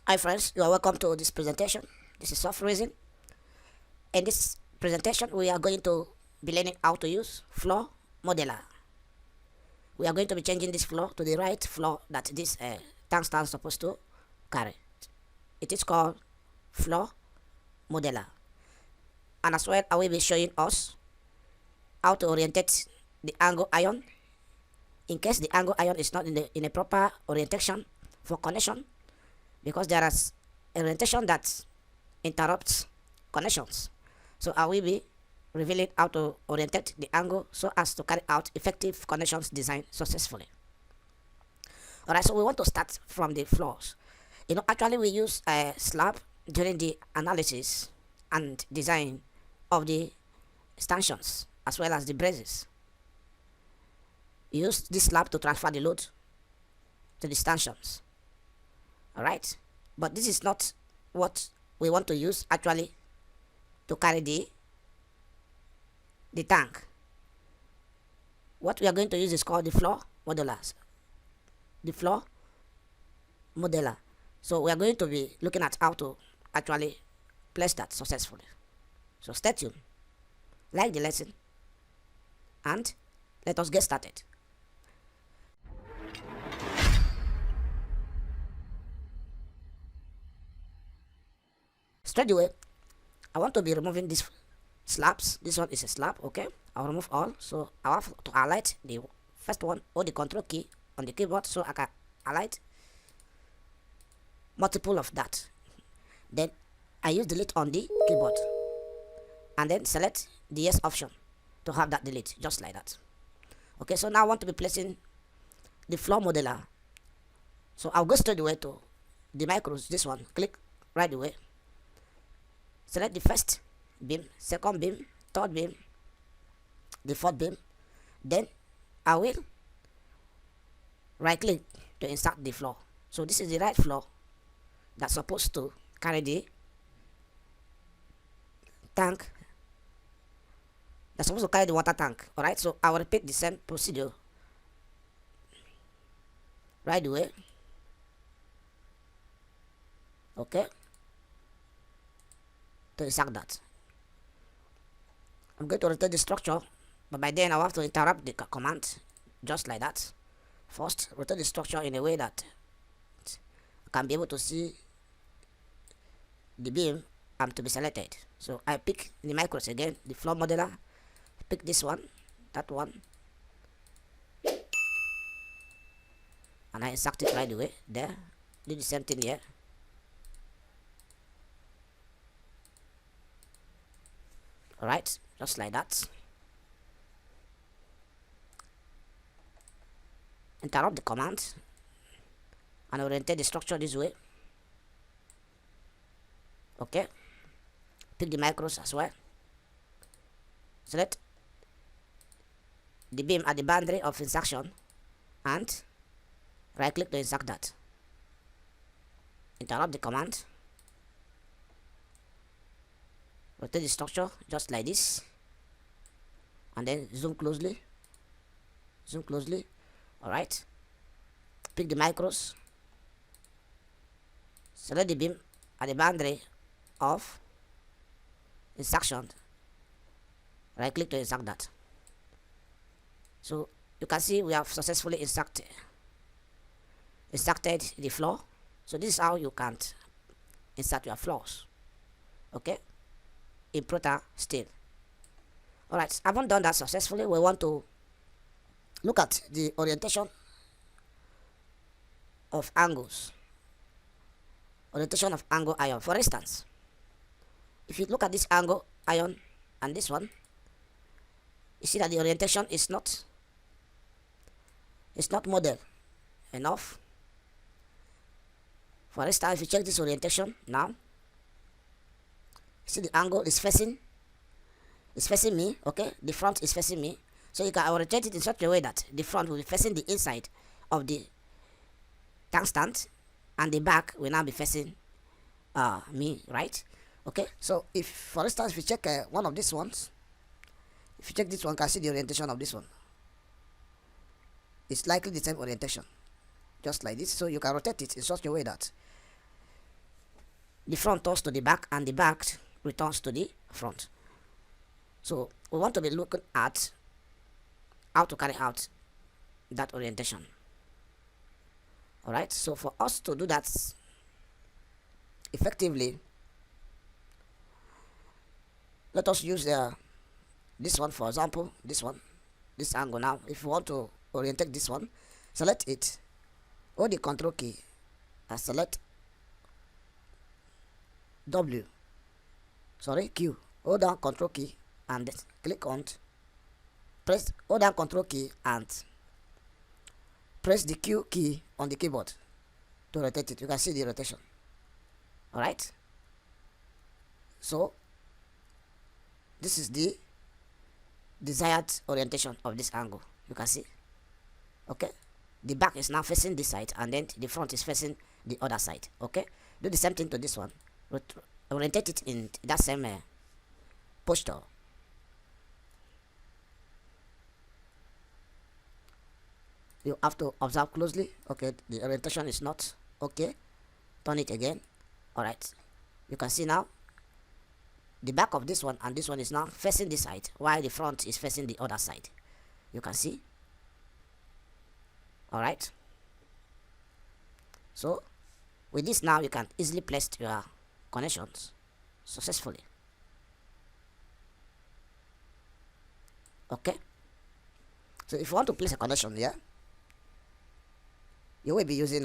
Hi friends, you are welcome to this presentation. This is Soft Reason. In this presentation, we are going to be learning how to use floor modeler. We are going to be changing this floor to the right floor that this tank stand is supposed to carry. It is called floor modeler. And as well, I will be showing us how to orientate the angle iron in case the angle iron is not in a proper orientation for connection, because there is orientation that interrupts connections. So I will be revealing how to orientate the angle so as to carry out effective connections design successfully. Alright, so we want to start from the floors. Actually we use a slab during the analysis and design of the stanchions as well as the braces. We use this slab to transfer the load to the stanchions. Alright, but this is not what we want to use actually to carry the tank. What we are going to use is called the floor modelers. The floor modeler. So we are going to be looking at how to actually place that successfully. So stay tuned, like the lesson, and let us get started. Straight away, I want to be removing these slabs. This one is a slab, okay? I'll remove all. So I have to highlight the first one or the control key on the keyboard so I can highlight multiple of that. Then I use delete on the keyboard and then select the yes option to have that delete, just like that. Okay, so now I want to be placing the floor modeler. So I'll go straight away to the micros, this one, click right away. Select the first beam, second beam, third beam, the fourth beam. Then I will right click to insert the floor. So this is the right floor that's supposed to carry the tank. That's supposed to carry the water tank. Alright, so I will repeat the same procedure right away. Okay, to insert that. I'm going to rotate the structure, but by then I'll have to interrupt the command, just like that. First, rotate the structure in a way that I can be able to see the beam to be selected. So I pick the micros again, the floor modeler, pick this one, that one, and I insert it right away there. Do the same thing here. Alright, just like that. Interrupt the command and orientate the structure this way. Okay, pick the micros as well. Select the beam at the boundary of insertion and right click to insert that. Interrupt the command, rotate the structure just like this, and then zoom closely. Alright, pick the micros, select the beam at the boundary of insertion, right click to insert that. So you can see we have successfully inserted the floor. So this is how you can insert your floors, okay, in Prota still. Alright, I haven't done that successfully. We want to look at the orientation of angles. Orientation of angle iron. For instance, if you look at this angle iron and this one, you see that the orientation is not model enough. For instance, if you check this orientation now, see the angle is facing me, okay? The front is facing me. So you can orientate it in such a way that the front will be facing the inside of the tank stand and the back will now be facing me, right? Okay, so if for instance if you check one of these ones, if you check this one, you can see the orientation of this one. It's likely the same orientation, just like this. So you can rotate it in such a way that the front turns to the back and the back returns to the front. So we want to be looking at how to carry out that orientation. Alright, so for us to do that effectively, let us use this one, for example, this angle. Now if you want to orientate this one, select it, hold the control key and select Q, hold down control key and click on, hold down control key and press the Q key on the keyboard to rotate it. You can see the rotation. Alright, so this is the desired orientation of this angle. You can see, okay, the back is now facing this side and then the front is facing the other side. Okay, do the same thing to this one, orientate it in that same posture. You have to observe closely. Okay, the orientation is not okay, turn it again. Alright, you can see now the back of this one and this one is now facing this side while the front is facing the other side. You can see. Alright, so with this now you can easily place your connections successfully. Okay, so if you want to place a connection here, you will be using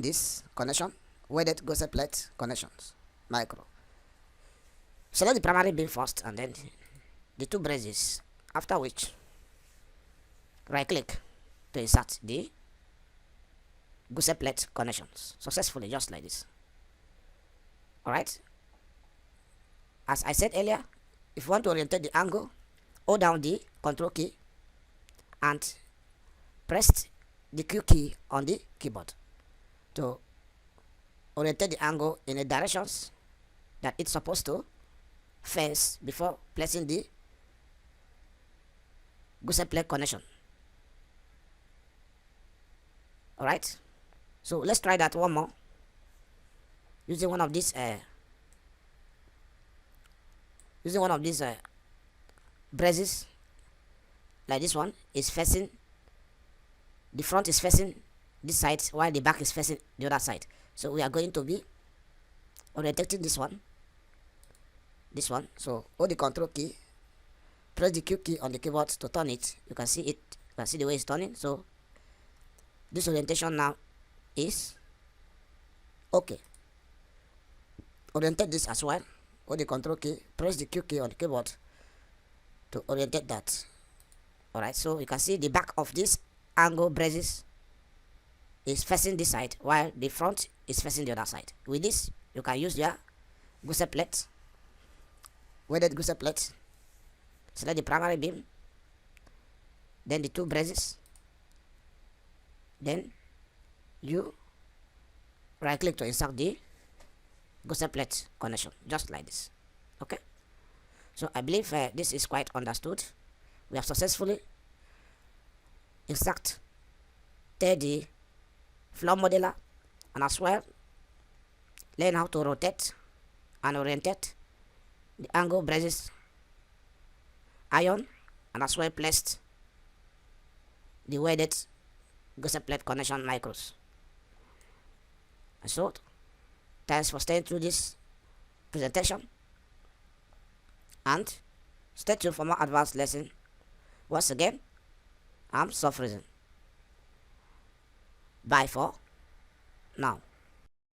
this connection, welded gusset plate connections, micro. Select the primary beam first and then the two braces, after which right click to insert the gusset plate connections successfully, just like this. Alright, as I said earlier, if you want to orientate the angle, hold down the control key and press the Q key on the keyboard to orientate the angle in the directions that it's supposed to face before placing the gusset plate connection. Alright, so let's try that one more using one of these braces. Like this one is facing, the front is facing this side while the back is facing the other side. So we are going to be orientating this one. So hold the control key, press the Q key on the keyboard to turn it. You can see it, you can see the way it's turning. So this orientation now is okay. Orientate this as well, hold the control key, press the Q key on the keyboard to orientate that. Alright, so you can see the back of this angle braces is facing this side while the front is facing the other side. With this you can use your gusset plate, welded gusset plate. Select the primary beam, then the two braces, then you right click to insert the gusset plate connection, just like this. Okay, so I believe this is quite understood. We have successfully inserted the floor modeler and as well learn how to rotate and orientate the angle braces iron, and as well placed the welded gusset plate connection micros. And so thanks for staying through this presentation and stay tuned for more advanced lesson. Once again, I'm Soft Reason. Bye for now.